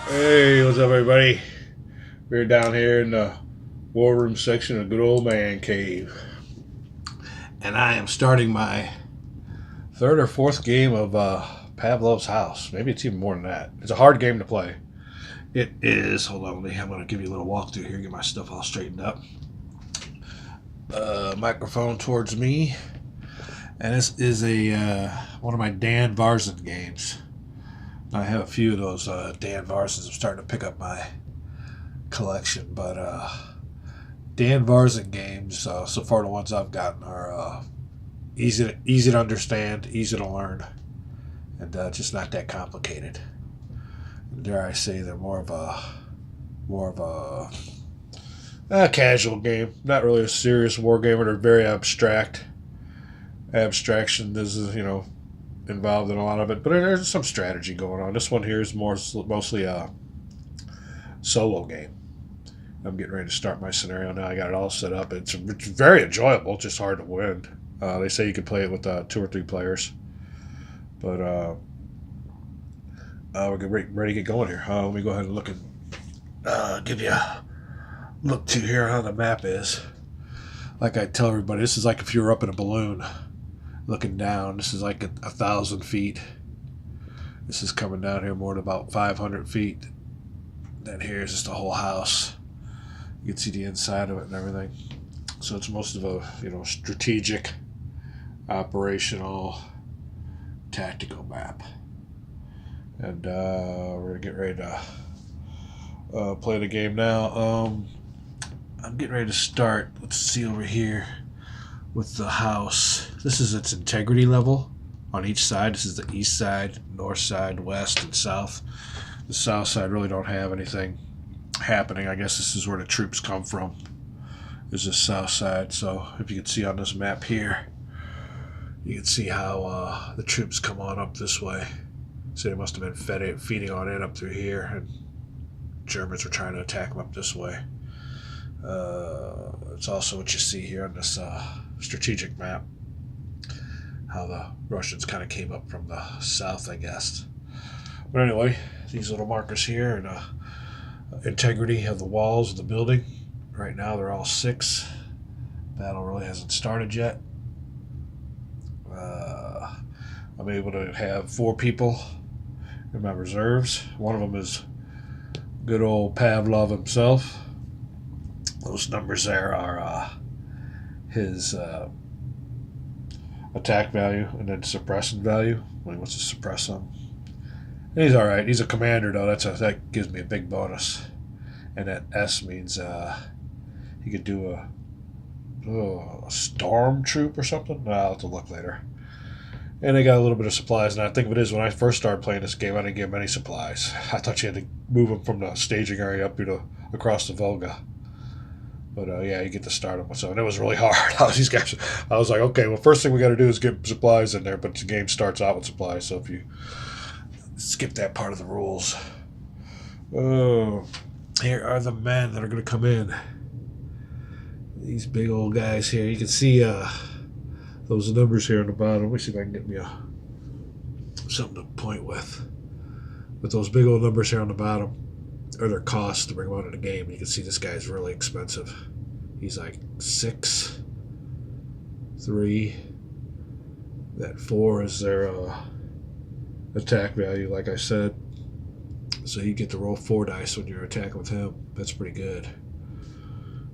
Hey, what's up, everybody? We're down here in the war room section of good old man cave, and I am starting my third or fourth game of Pavlovs House. Maybe it's even more than that. It's a hard game to play. It is. Hold on, I'm going to give you a little walkthrough here, get my stuff all straightened up. Microphone towards me, and this is a one of my Dan Varzen games. I have a few of those Dan Varzens. I'm starting to pick up my collection, but Dan Varzen games, so far the ones I've gotten are easy to understand, easy to learn, and just not that complicated. Dare I say they're more of a casual game, not really a serious war game. They're very abstract. Abstraction is involved in a lot of it, but there's some strategy going on. This one here is mostly a solo game. I'm getting ready to start my scenario now. I got it all set up. It's very enjoyable, just hard to win. They say you can play it with 2 or 3 players. But we're ready to get going here. Let me go ahead and look and give you a look to here how the map is. Like I tell everybody, this is like if you were up in a balloon looking down. This is like 1,000 feet. This is coming down here more than about 500 feet. Then here's just the whole house. You can see the inside of it and everything. So it's most of a strategic, operational, tactical map. And we're gonna get ready to play the game now. I'm getting ready to start. Let's see over here with the house. This is its integrity level on each side. This is the east side, north side, west, and south. The south side really don't have anything happening. I guess this is where the troops come from, is the south side. So if you can see on this map here, you can see how the troops come on up this way. So they must have been feeding on in up through here, and Germans were trying to attack them up this way. It's also what you see here on this strategic map, how the Russians kind of came up from the south, I guess. But anyway, these little markers here and integrity of the walls of the building. Right now they're all 6. Battle really hasn't started yet. I'm able to have 4 people in my reserves. One of them is good old Pavlov himself. Those numbers there are his attack value and then suppressant value when he wants to suppress them. And he's all right. He's a commander though. That gives me a big bonus. And that S means he could do a storm troop or something. I'll have to look later. And they got a little bit of supplies. And I think of it is when I first started playing this game, I didn't get many supplies. I thought you had to move them from the staging area up here across the Volga. But yeah, you get to start them. So, and it was really hard. I was like, okay, well, first thing we got to do is get supplies in there. But the game starts out with supplies. So if you skip that part of the rules. Oh, here are the men that are going to come in. These big old guys here. You can see those numbers here on the bottom. Let me see if I can get me something to point with. But those big old numbers here on the bottom are their costs to bring them out of the game. You can see this guy's really expensive. He's like 6, 3. That 4 is their attack value, like I said. So you get to roll 4 dice when you're attacking with him. That's pretty good.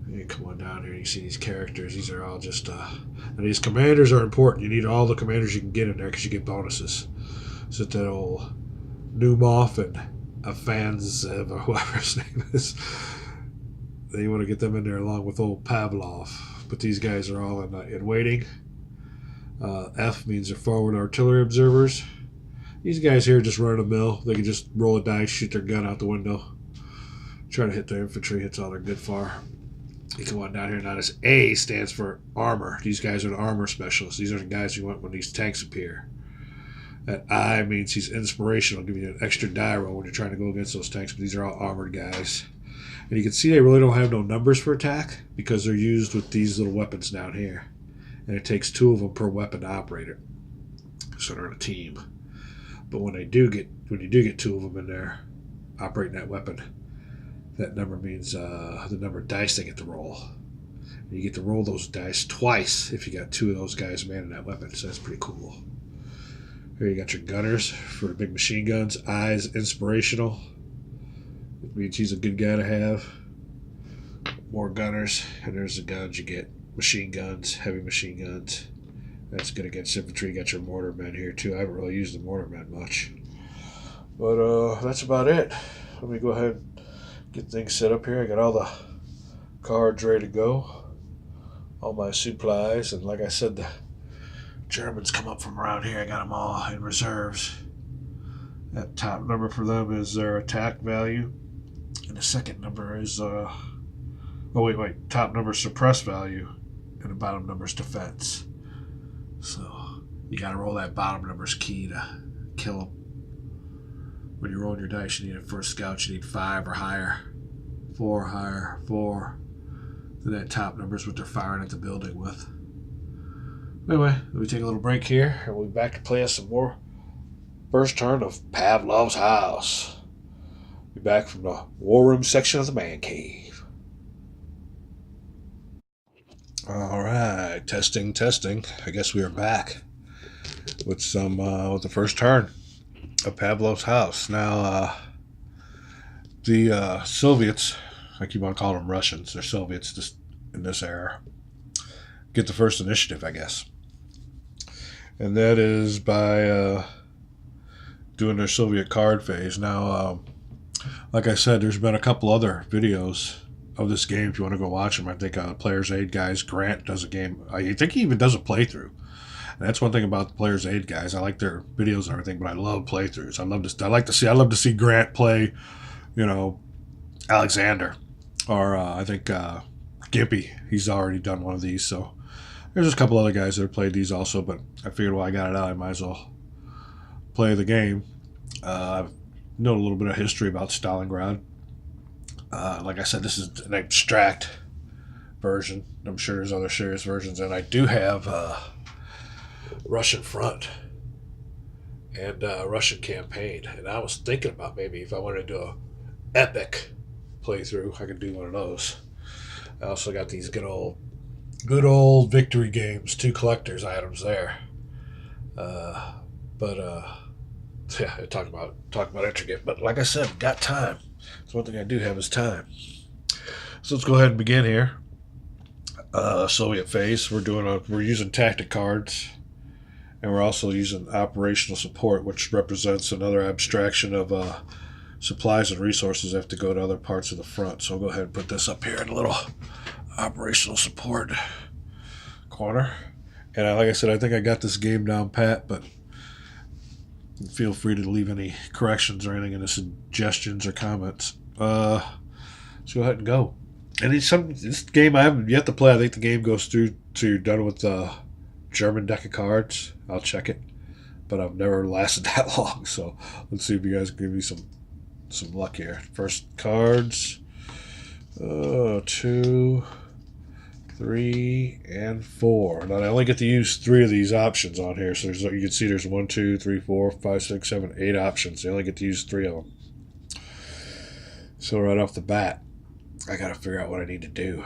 You come on down here, you see these characters. These are all just and these commanders are important. You need all the commanders you can get in there because you get bonuses. So that old Numov and Afanzev, or whoever his name is, they want to get them in there along with old Pavlov. But these guys are all in waiting. F means they're forward artillery observers. These guys here just run a mill. They can just roll a dice, shoot their gun out the window, try to hit their infantry. Hits all they're good for. You come on down here. Now this A stands for armor. These guys are the armor specialists. These are the guys you want when these tanks appear. That I means he's inspirational, give you an extra die roll when you're trying to go against those tanks. But these are all armored guys. And you can see they really don't have no numbers for attack because they're used with these little weapons down here. And it takes 2 of them per weapon to operate it. So they're in a team. But when you do get 2 of them in there, operating that weapon. That number means the number of dice they get to roll. And you get to roll those dice twice if you got two of those guys manning that weapon, so that's pretty cool. Here you got your gunners for the big machine guns. Eyes inspirational. It means he's a good guy to have. More gunners, and there's the guns you get. Machine guns, heavy machine guns. That's good against infantry. You got your mortar men here too. I haven't really used the mortar men much. But that's about it. Let me go ahead and get things set up here. I got all the cards ready to go. All my supplies, and like I said, the Germans come up from around here. I got them all in reserves. That top number for them is their attack value, and the second number is top number suppress value, and the bottom number is defense. So you got to roll that bottom number's key to kill them. When you're rolling your dice, you need a first scout. You need 5 or higher, 4 higher, 4. Then that top number is what they're firing at the building with. Anyway, let me take a little break here, and we'll be back to play us some more first turn of Pavlovs House. Be back from the war room section of the man cave. All right, testing. I guess we are back with some with the first turn of Pavlovs House. Now, the Soviets, I keep on calling them Russians. They're Soviets just in this era. Get the first initiative, I guess. And that is by doing their Soviet card phase. Now, like I said, there's been a couple other videos of this game if you want to go watch them. I think Players Aid guys, Grant does a game. I think he even does a playthrough. And that's one thing about the Players Aid guys. I like their videos and everything, but I love playthroughs. I love to see Grant play, Alexander, or I think Gimpy. He's already done one of these. So there's just a couple other guys that have played these also, but I figured while I got it out, I might as well play the game. I know a little bit of history about Stalingrad. Like I said, this is an abstract version. I'm sure there's other serious versions, and I do have Russian Front and Russian Campaign, and I was thinking about maybe if I wanted to do a epic playthrough, I could do one of those. I also got these good old victory games, 2 collector's items there. Yeah, talk about intricate. But like I said, got time. So one thing I do have is time. So let's go ahead and begin here. Soviet phase. We're using tactic cards, and we're also using operational support, which represents another abstraction of supplies and resources that have to go to other parts of the front. So I'll go ahead and put this up here in a little operational support corner. And like I said, I think I got this game down pat, but feel free to leave any corrections or anything in the suggestions or comments. Let's go ahead and go. And this game I haven't yet to play. I think the game goes through to you're done with the German deck of cards. I'll check it, but I've never lasted that long. So let's see if you guys can give me some luck here. First cards, 2, 3, and 4. Now I only get to use 3 of these options on here. So you can see there's 1, 2, 3, 4, 5, 6, 7, 8 options. You only get to use 3 of them. So right off the bat, I got to figure out what I need to do.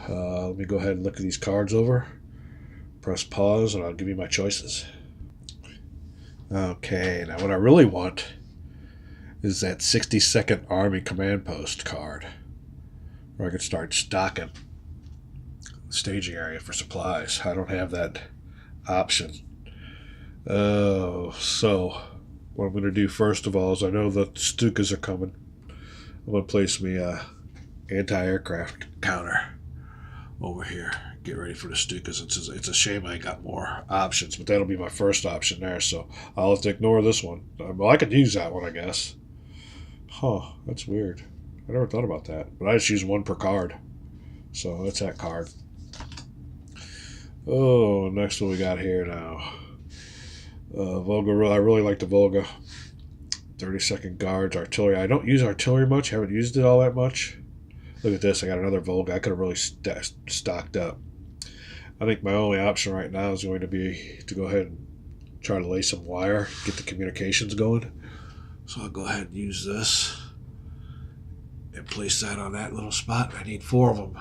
Let me go ahead and look at these cards over. Press pause, and I'll give you my choices. Okay, now what I really want is that 62nd Army Command Post card, where I can start stocking the staging area for supplies. I don't have that option. So what I'm going to do first of all is I know the Stukas are coming. I'm going to place me a anti-aircraft counter over here. Get ready for the Stukas. It's a shame I ain't got more options, but that'll be my first option there, so I'll have to ignore this one. Well, I could use that one, I guess. Huh, that's weird. I never thought about that, but I just use 1 per card. So that's that card. Oh, next one we got here now. Volga, I really like the Volga. 30-second guards, artillery. I don't use artillery much. Haven't used it all that much. Look at this. I got another Volga. I could have really stocked up. I think my only option right now is going to be to go ahead and try to lay some wire, get the communications going. So I'll go ahead and use this. and place that on that little spot. I need 4 of them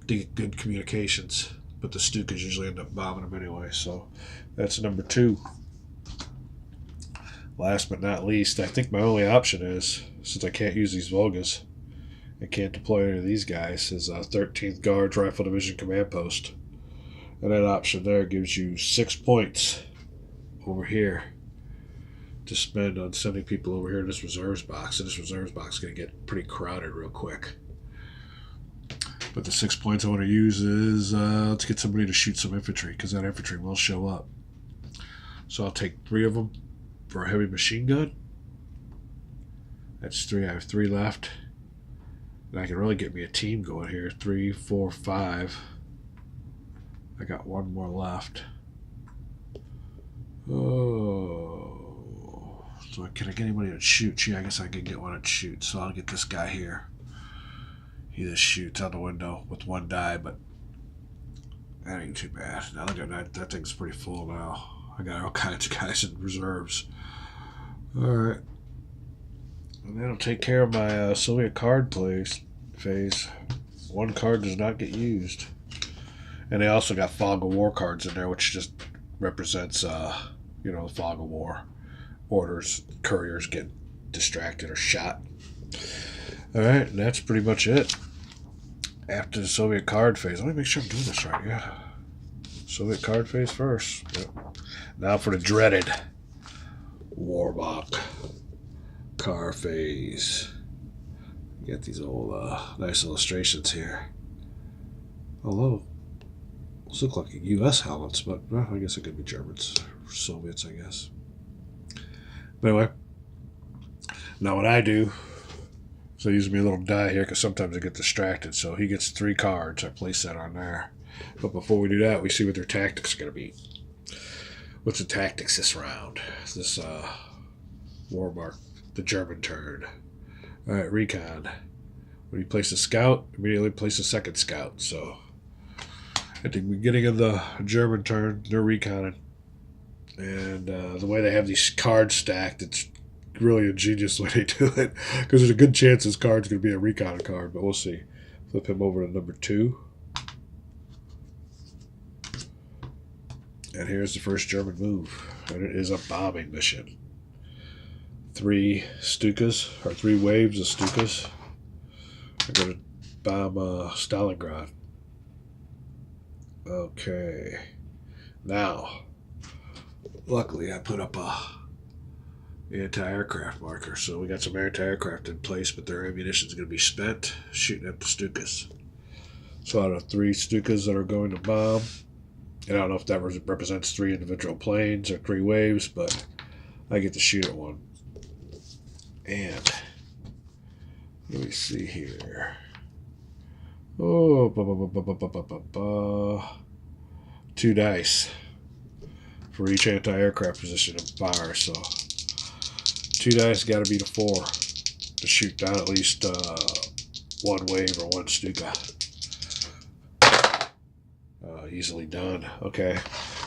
to get good communications, but the Stukas usually end up bombing them anyway. So that's number 2. Last but not least, I think my only option is, since I can't use these Volgas, I can't deploy any of these guys, is 13th Guards Rifle Division Command Post. And that option there gives you 6 points over here to spend on sending people over here in this reserves box. And this reserves box is going to get pretty crowded real quick. But the 6 points I want to use is let's get somebody to shoot some infantry, because that infantry will show up. So I'll take 3 of them for a heavy machine gun. That's 3. I have 3 left. And I can really get me a team going here. 3, 4, 5. I got 1 more left. Oh. So can I get anybody to shoot? Yeah, I guess I can get one to shoot. So I'll get this guy here. He just shoots out the window with 1 die, but that ain't too bad. Now look at that. That thing's pretty full now. I got all kinds of guys in reserves. Alright. And that'll take care of my Soviet card phase. 1 card does not get used. And they also got fog of war cards in there, which just represents, the fog of war. Orders, couriers get distracted or shot. Alright, and that's pretty much it. After the Soviet card phase. Let me make sure I'm doing this right, yeah. Soviet card phase first. Yep. Now for the dreaded Warbach car phase. You got these old nice illustrations here. Although, those look like U.S. helmets, but I guess it could be Germans. Soviets, I guess. But anyway, now what I do, so I use me a little die here because sometimes I get distracted. So he gets 3 cards. I place that on there. But before we do that, we see what their tactics are going to be. What's the tactics this round? This Warbach, the German turn. All right, recon. When you place a scout, immediately place a 2nd scout. So at the beginning of the German turn, they're reconning. And the way they have these cards stacked, it's really ingenious the way they do it. Because there's a good chance this card's going to be a recon card, but we'll see. Flip him over to number 2. And here's the first German move. And it is a bombing mission. 3 Stukas, or 3 waves of Stukas. They're going to bomb Stalingrad. Okay. Now, luckily I put up a anti-aircraft marker, so we got some anti-aircraft in place, but their ammunition is going to be spent shooting at the Stukas. So out of 3 Stukas that are going to bomb, and I don't know if that represents 3 individual planes or 3 waves, but I get to shoot at one. And let me see here. Oh, 2 dice for each anti-aircraft position of fire. So 2 dice got to be the 4 to shoot down at least 1 wave or 1 Stuka. Easily done. Okay,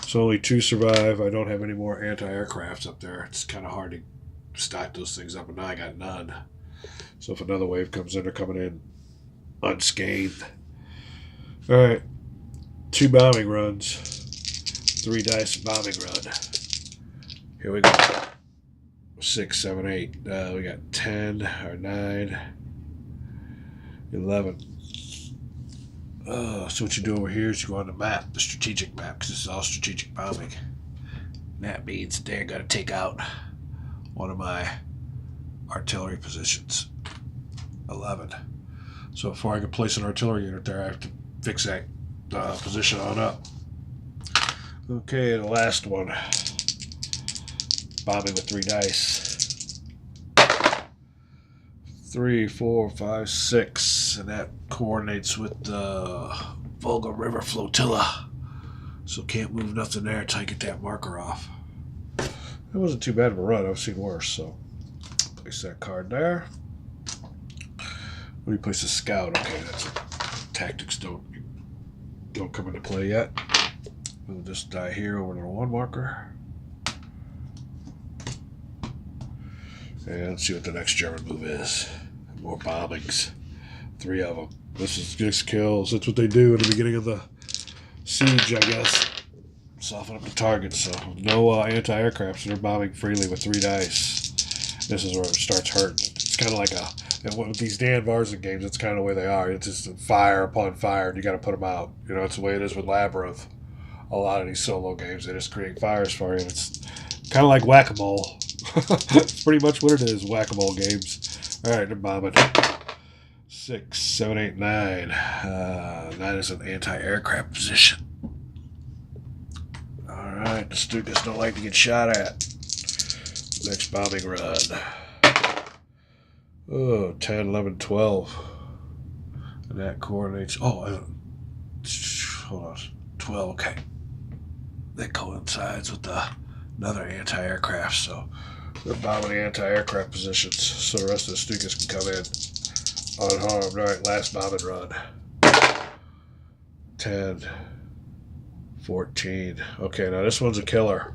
so only 2 survive. I don't have any more anti-aircrafts up there. It's kind of hard to stock those things up, and now I got none. So if another wave comes in, they're coming in unscathed. All right, 2 bombing runs, 3 dice bombing run. Here we go. 6, 7, 8. We got 10 or 9, 11. So what you do over here is you go on the map, the strategic map, because this is all strategic bombing. And that means they're going to take out one of my artillery positions. 11. So before I can place an artillery unit there, I have to fix that position on up. Okay, the last one. Bombing with 3 dice. 3, 4, 5, 6. And that coordinates with the Volga River Flotilla. So can't move nothing there until I get that marker off. It wasn't too bad of a run. I've seen worse. So place that card there. Let me place a scout. Okay, that's tactics don't come into play yet. Move this die here over to the 1 marker. And let's see what the next German move is. More bombings. 3 of them. This is just kills. That's what they do at the beginning of the siege, I guess. Soften up the targets. So no anti-aircraft, so they're bombing freely with 3 dice. This is where it starts hurting. It's kind of like with these Dan Varson games, it's kind of the way they are. It's just fire upon fire, and you got to put them out. You know, it's the way it is with Labyrinth. A lot of these solo games, they just create fires for you. And it's kind of like whack-a-mole. It's pretty much what it is, whack-a-mole games. All right, they're bombing. 6, 7, 8, 9. 9 is an anti-aircraft position. All right, the Stukas don't like to get shot at. Next bombing run. Oh, 10, 11, 12. And that coordinates. Oh, hold on. 12, okay. That coincides with another anti-aircraft, so they're bombing the anti-aircraft positions so the rest of the Stukas can come in unharmed. All right, last bombing run. 10, 14. Okay, now this one's a killer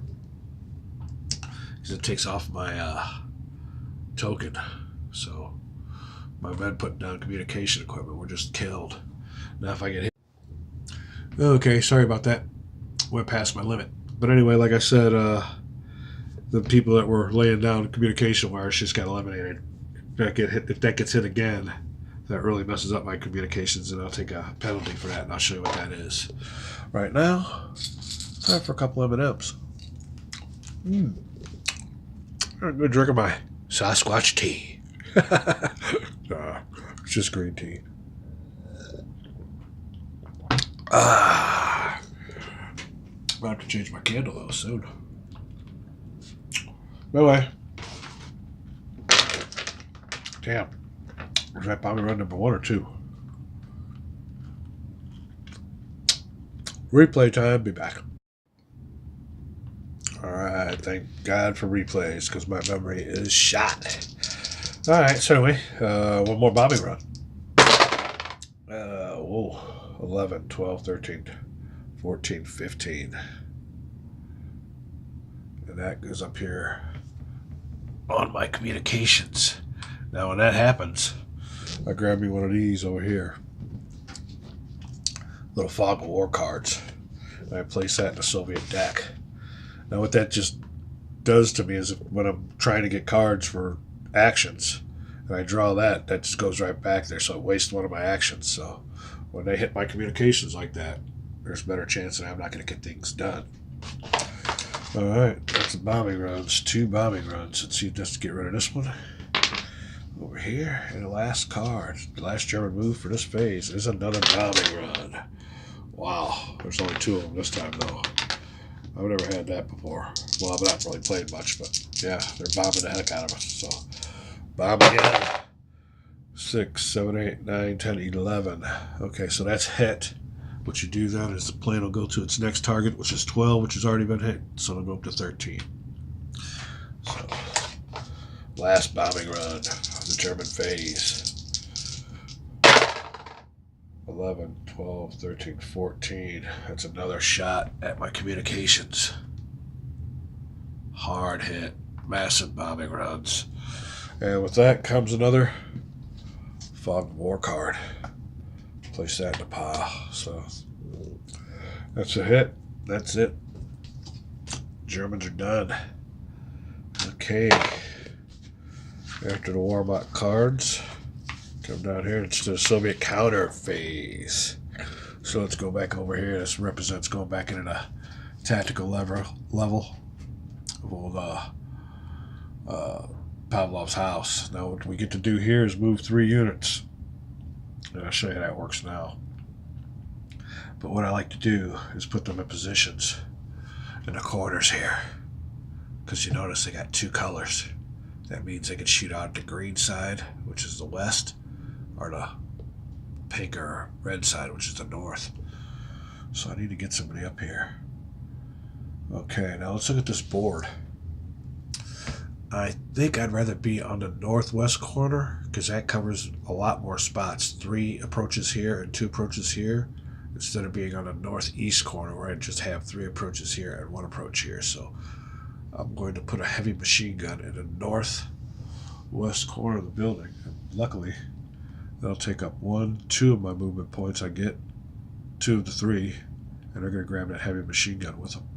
because it takes off my token. So my men putting down communication equipment were just killed. Now if I get hit. Okay, sorry about that. Went past my limit. But anyway, like I said, the people that were laying down communication wires just got eliminated. If that gets hit again, that really messes up my communications, and I'll take a penalty for that, and I'll show you what that is. Right now, time for a couple M&Ms. I'm going to drink my Sasquatch tea. It's just green tea. I'm about to change my candle though soon. Anyway. Damn. Was that bombing run number 1 or 2? Replay time, be back. Alright, thank God for replays because my memory is shot. Alright, so anyway, one more bombing run. 11, 12, 13, 14, 15. And that goes up here on my communications. Now when that happens, I grab me one of these over here. Little fog of war cards. And I place that in the Soviet deck. Now what that just does to me is when I'm trying to get cards for actions, and I draw that just goes right back there, so I waste one of my actions. So when they hit my communications like that, there's a better chance that I'm not going to get things done. Alright, that's the bombing runs. 2 bombing runs. Let's see if let's get rid of this one. Over here, and the last card. The last German move for this phase is another bombing run. Wow, there's only 2 of them this time though. I've never had that before. Well, I've not really played much, but yeah, they're bombing the heck out of us. So, bomb again. 6, 7, 8, 9, 10, 11. Okay, so that's hit. What you do then is the plane will go to its next target, which is 12, which has already been hit. So it'll go up to 13. So, last bombing run, the German phase. 11, 12, 13, 14. That's another shot at my communications. Hard hit, massive bombing runs. And with that comes another fog of war card. Place that in the pile. So that's a hit. That's it. Germans are done. Okay. After the warm-up cards, come down here. It's the Soviet counter phase. So let's go back over here. This represents going back into the tactical level of old Pavlovs House. Now what we get to do here is move 3 units. And I'll show you how that works now. But what I like to do is put them in positions in the corners here. Because you notice they got 2 colors. That means they can shoot out the green side, which is the west, or the pink or red side, which is the north. So I need to get somebody up here. Okay, now let's look at this board. I think I'd rather be on the northwest corner because that covers a lot more spots. 3 approaches here and 2 approaches here, instead of being on the northeast corner where I just have 3 approaches here and 1 approach here. So I'm going to put a heavy machine gun in the northwest corner of the building. luckily, that'll take up 1, 2 of my movement points. I get 2 of the 3, and they're going to grab that heavy machine gun with them.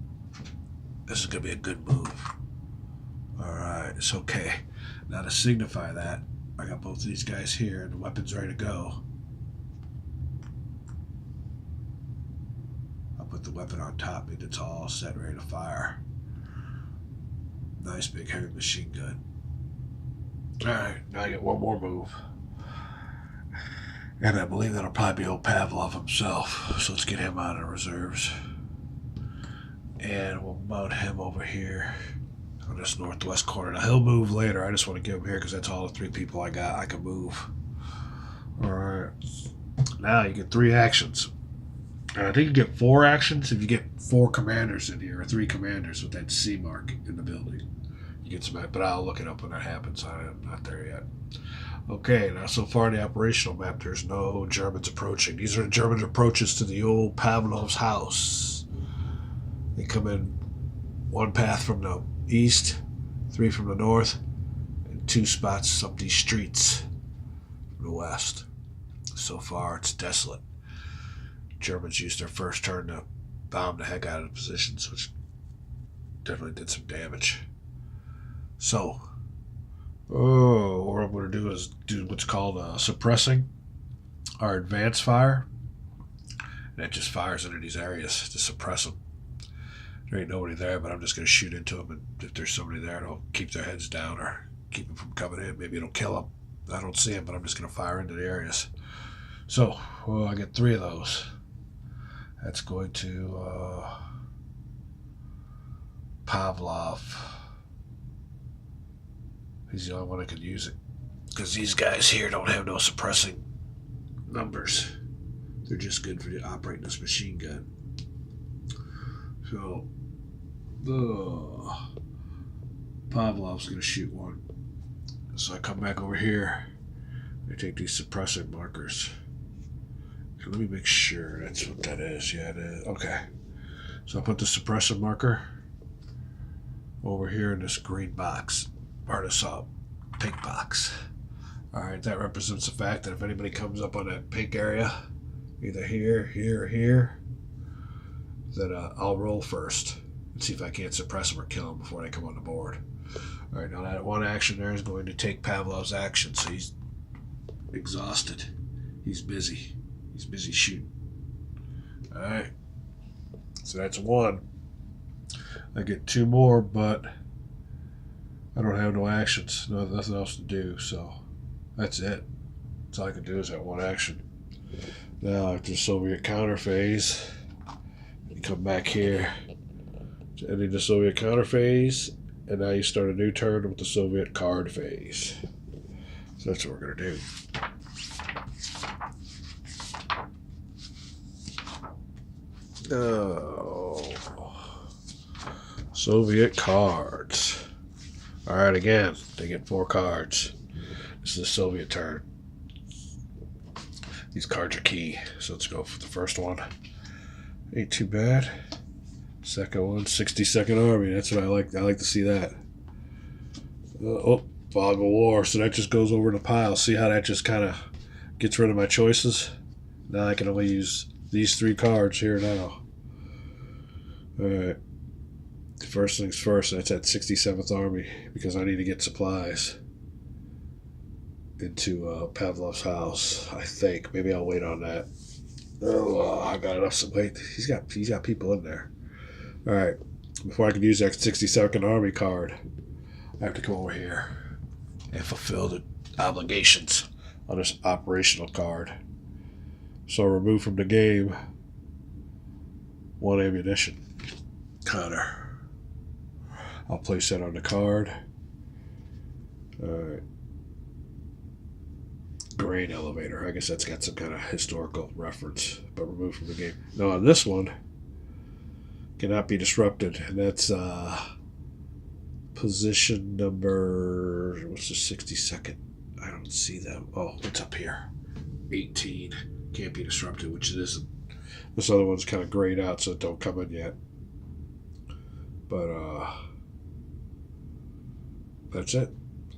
This is going to be a good move. Alright, it's okay. Now to signify that, I got both of these guys here, and the weapon's ready to go. I'll put the weapon on top, and it's all set, ready to fire. Nice big heavy machine gun. Alright, now I get one more move. And I believe that'll probably be old Pavlov himself. So let's get him out of reserves. And we'll mount him over here on this northwest corner. Now he'll move later. I just want to get him here because that's all the 3 people I got. I can move. Alright. Now you get 3 actions. And I think you get 4 actions if you get 4 commanders in here, or 3 commanders with that C mark in the building. You get some, but I'll look it up when that happens. I'm not there yet. Okay, now so far in the operational map, there's no Germans approaching. These are the German approaches to the old Pavlovs House. They come in 1 path from the east, 3 from the north, and 2 spots up these streets from the west. So far, it's desolate. Germans used their first turn to bomb the heck out of the positions, which definitely did some damage. So, what I'm going to do is do what's called suppressing our advance fire. And it just fires into these areas to suppress them. There ain't nobody there, but I'm just going to shoot into them. And if there's somebody there, it'll keep their heads down or keep them from coming in. Maybe it'll kill them. I don't see them, but I'm just going to fire into the areas. So, I get 3 of those. That's going to Pavlov. He's the only one that can use it. Because these guys here don't have no suppressing numbers. They're just good for operating this machine gun. So, Pavlov's going to shoot one. So I come back over here. I take these suppressor markers. And let me make sure that's what that is. Yeah, it is. Okay. So I put the suppressor marker over here in this green box. Or this pink box. Alright, that represents the fact that if anybody comes up on that pink area, either here, here, or here, then I'll roll first and see if I can't suppress them or kill them before they come on the board. Alright, now that one action there is going to take Pavlov's action, so he's exhausted. He's busy. He's busy shooting. Alright. So that's 1. I get 2 more, but I don't have no actions. Nothing else to do, so that's it. That's all I can do is that 1 action. Now after the Soviet counter phase, you come back here, ending the Soviet counter phase, and now you start a new turn with the Soviet card phase. So that's what we're going to do. Oh, Soviet cards. Alright, again, they get 4 cards. This is the Soviet turn. These cards are key. So let's go for the first one. Ain't too bad. Second one, 62nd Army. That's what I like. I like to see that. Fog of War. So that just goes over in the pile. See how that just kind of gets rid of my choices? Now I can only use these 3 cards here now. Alright. First things first, that's at 67th Army, because I need to get supplies into Pavlovs House, I think. Maybe I'll wait on that. I got enough. Wait, he's got people in there. Alright, before I can use that 62nd Army card, I have to come over here and fulfill the obligations on this operational card. So I'll remove from the game 1 ammunition counter. I'll place that on the card. Alright. Grain elevator. I guess that's got some kind of historical reference, but removed from the game. Now on this one, cannot be disrupted, and that's position number, what's the 62nd? I don't see them. Oh, what's up here? 18. Can't be disrupted, which it isn't. This other one's kind of grayed out, so it don't come in yet. But that's it.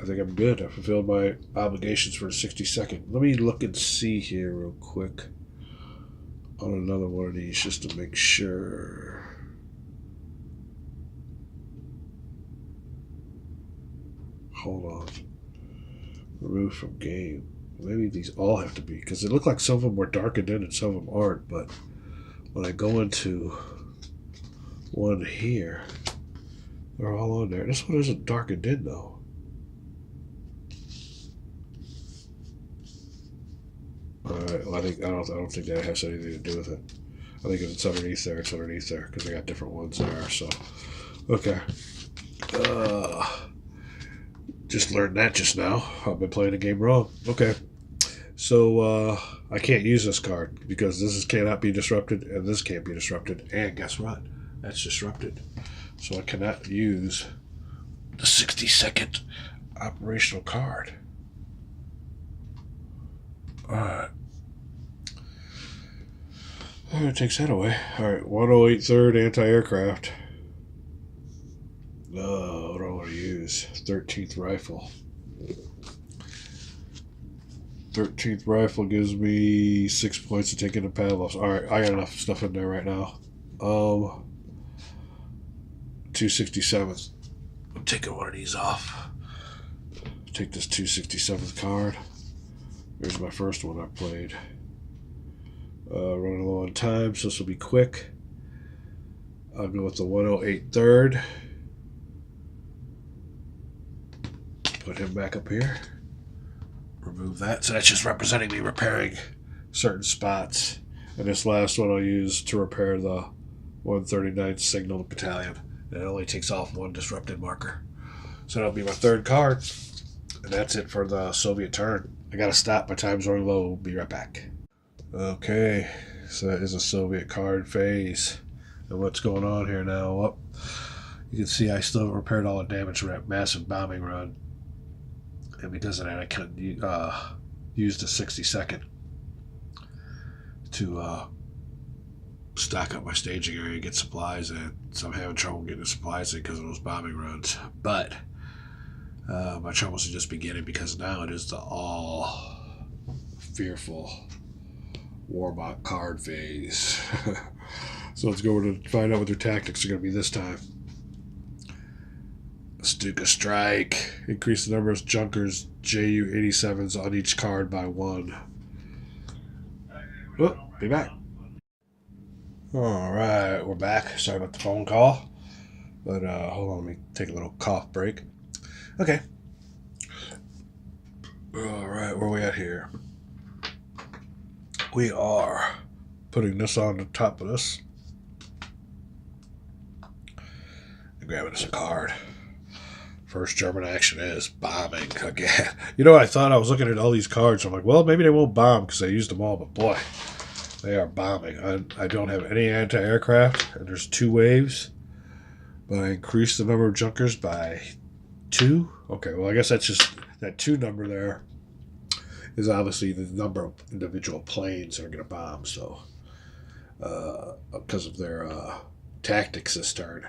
I think I'm good. I fulfilled my obligations for the 60-second. Let me look and see here real quick on another one of these just to make sure. Hold on. Remove from game. Maybe these all have to be, because it looked like some of them were darkened in and some of them aren't, but when I go into one here, they're all on there. This one isn't darkened in though. Alright, well, I don't think that has anything to do with it. I think if it's underneath there, it's underneath there, because I got different ones there, so. Okay. Just learned that just now. I've been playing the game wrong. Okay. So, I can't use this card, because this cannot be disrupted, and this can't be disrupted, and guess what? That's disrupted. So I cannot use the 60-second operational card. Alright. It takes that away. Alright, 108 third anti-aircraft. What do I want to use? 13th rifle. 13th rifle gives me 6 points to take into Pavlovs. Alright, I got enough stuff in there right now. 267th. I'm taking one of these off. Take this 267th card. There's my first one I played. Running low on time, so this will be quick. I'll go with the 108 third. Put him back up here. Remove that. So that's just representing me repairing certain spots. And this last one I'll use to repair the 139th Signal Battalion. And it only takes off one disrupted marker. So that'll be my third card. And that's it for the Soviet turn. I gotta stop. My time's running low. We'll be right back. Okay, so that is a Soviet card phase. And what's going on here now? Well, you can see I still haven't repaired all the damage from that massive bombing run. And because of that, I can't use the 60-second to stock up my staging area and get supplies in. So I'm having trouble getting the supplies in because of those bombing runs. But my troubles are just beginning, because now it is the all fearful Warbot card phase. So let's go over to find out what their tactics are going to be this time. Stuka Strike. Increase the number of Junkers Ju-87s on each card by 1. Oh, be back. Alright, we're back. Sorry about the phone call. But hold on, let me take a little cough break. Okay. Alright, where are we at here? We are putting this on the top of this. And grabbing us a card. First German action is bombing again. You know, I thought I was looking at all these cards. I'm like, well, maybe they won't bomb because I used them all. But boy, they are bombing. I don't have any anti-aircraft. And there's 2 waves. But I increased the number of Junkers by 2. Okay, well, I guess that's just that 2 number there is obviously the number of individual planes that are going to bomb. So, because of their tactics this turn,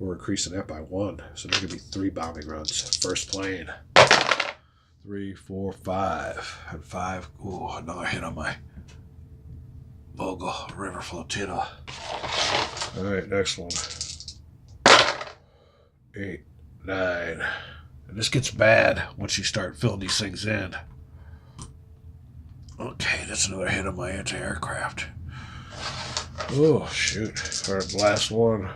we're increasing that by 1. So there's going to be 3 bombing runs. First plane. 3, 4, 5. And 5. Ooh, another hit on my Volga River Flotilla. Alright, next one. 8, 9. And this gets bad once you start filling these things in. Okay, that's another hit on my anti-aircraft. Oh, shoot. Alright, last one.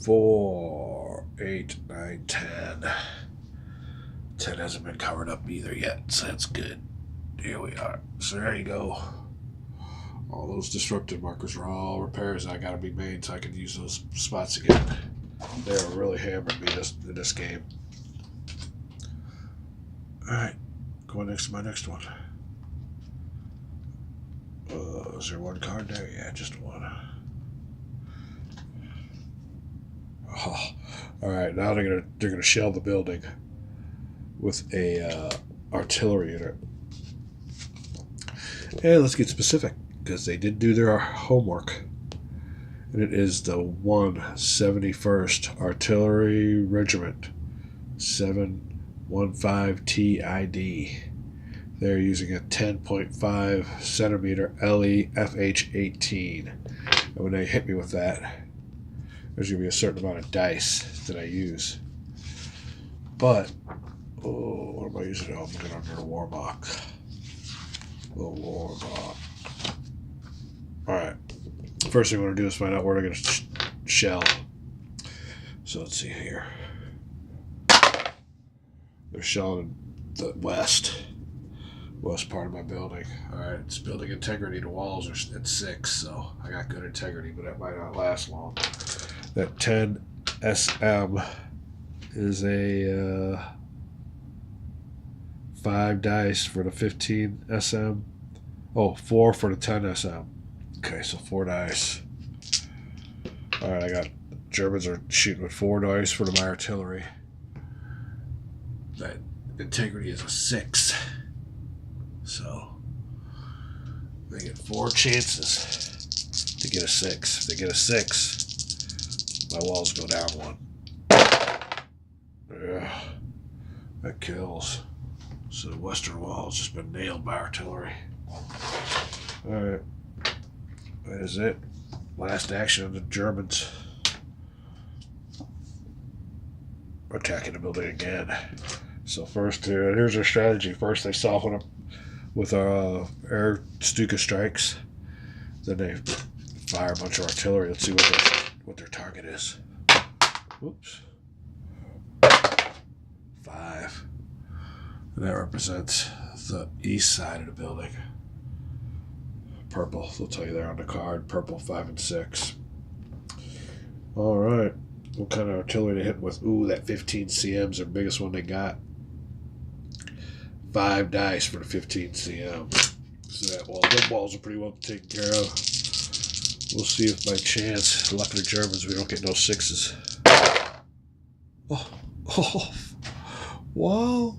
4, 8, 9, 10. 10 hasn't been covered up either yet, so that's good. Here we are. So there you go. All those disrupted markers are all repairs that got to be made so I can use those spots again. They're really hammering me in this game. Alright, going next to my next one. Is there 1 card there? Yeah, just 1. Oh, alright, now they're gonna shell the building with a artillery in it. And let's get specific, because they did do their homework. And it is the 171st Artillery Regiment. 715 TID. They're using a 10.5 centimeter LE FH18. And when they hit me with that, there's going to be a certain amount of dice that I use. But, what am I using? Oh, I'm looking under the Warlock. The Warlock. Alright. First thing I want to do is find out where they're going to shell. So let's see here. They're shelling in the west part of my building. Alright, it's building integrity. The walls are at 6, so I got good integrity, but that might not last long. That 10 SM is a 5 dice for the 15 SM. Oh, 4 for the 10 SM. Okay, so 4 dice. Alright, I got Germans are shooting with 4 dice for my artillery. That integrity is a 6. So they get 4 chances to get a 6. If they get a 6, my walls go down 1. Yeah, that kills. So the western wall has just been nailed by artillery. Alright. That is it. Last action of the Germans. Attacking the building again. So first, here's their strategy. First they soften up with air Stuka strikes. Then they fire a bunch of artillery. Let's see what their target is. Whoops. 5. And that represents the east side of the building. Purple, they'll tell you there on the card. Purple, 5 and 6. Alright. What kind of artillery they hit with? Ooh, that 15 CM's their biggest one they got. 5 dice for the 15 CM. So that wall, them walls are pretty well taken care of. We'll see if by chance, luck of the Germans, we don't get no 6s. Oh, wow.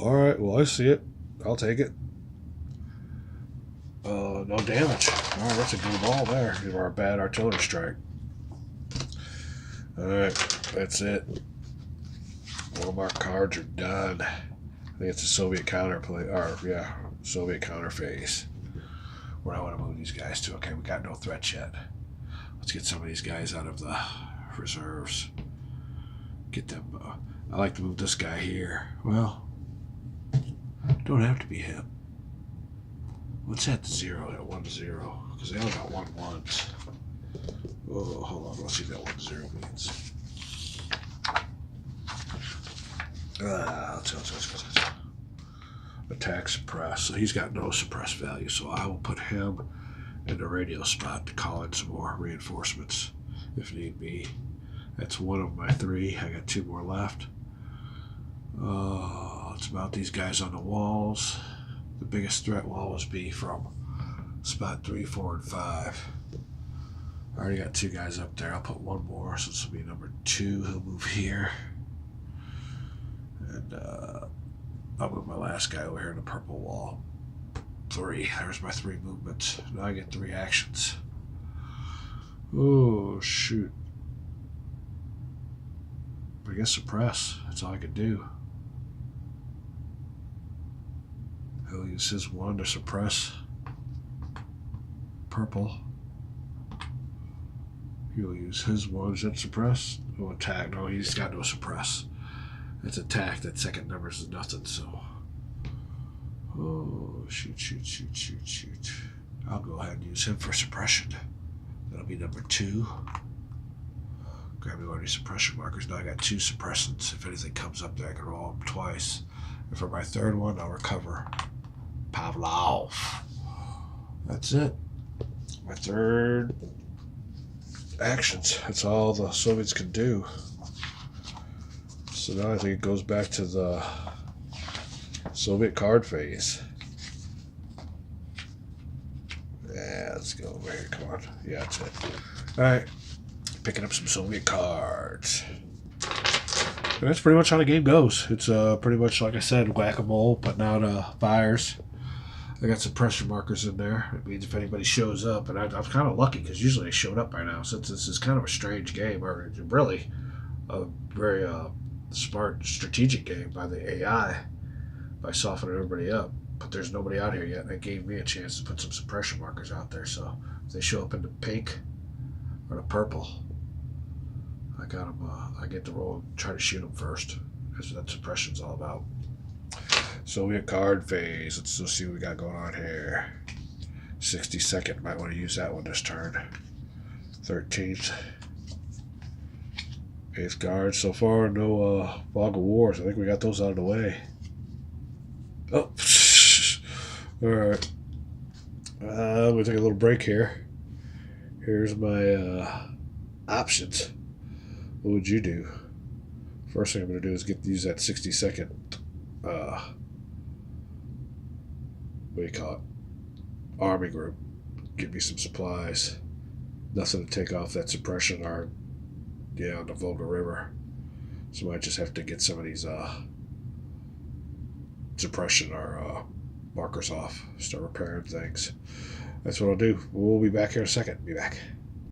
Alright, well, I see it. I'll take it. No damage. Alright, that's a good wall there. Give our bad artillery strike. Alright, that's it. All of our cards are done. I think it's a Soviet counterplay, Soviet counter phase. Where I want to move these guys to. Okay, we got no threats yet. Let's get some of these guys out of the reserves. Get them. I like to move this guy here. Well, don't have to be him. What's that 0? That 1-0. Because they only got 1-1s. Oh, hold on. Let's see what that 1-0 means. Let's attack suppress. So he's got no suppress value. So I will put him in the radio spot to call in some more reinforcements if need be. That's 1 of my 3. I got 2 more left. It's about these guys on the walls. The biggest threat will always be from spot 3, 4, and 5. I already got 2 guys up there. I'll put 1 more, so this will be number 2. He'll move here. And I'll move my last guy over here in the purple wall. 3. There's my 3 movements. Now I get 3 actions. Oh, shoot. I guess suppress. That's all I could do. He'll use his 1 to suppress purple. He'll use his 1 to suppress. Oh, attack. No, he's got no suppress. It's attack. That second number is nothing, so. Oh, shoot. I'll go ahead and use him for suppression. That'll be number 2. Grab one of these suppression markers. Now I got 2 suppressants. If anything comes up there, I can roll them twice. And for my 3rd one, I'll recover Pavlovs. That's it. My 3rd actions. That's all the Soviets can do. So now I think it goes back to the Soviet card phase. Yeah, let's go over here. Come on. Yeah, that's it. Alright. Picking up some Soviet cards. And that's pretty much how the game goes. It's pretty much, like I said, whack-a-mole, putting out fires. I got some pressure markers in there. It means if anybody shows up, and I'm kind of lucky because usually they showed up by now, since this is kind of a strange game, or really a very smart strategic game by the AI by softening everybody up. But there's nobody out here yet. That gave me a chance to put some suppression markers out there. So if they show up in the pink or the purple, I got them. I get to roll and try to shoot them first. That's what that suppression's all about. Soviet card phase. Let's see what we got going on here. 62nd. Might want to use that one this turn. 13th. 8th guard. So far, no Fog of Wars. I think we got those out of the way. Oh. Alright. I'm going to take a little break here. Here's my options. What would you do? First thing I'm going to do is use that 62nd, what do you call it? Army group. Give me some supplies. Nothing to take off that suppression on the Volga River. So I might just have to get some of these suppression or markers off. Start repairing things. That's what I'll do. We'll be back here in a second. Be back.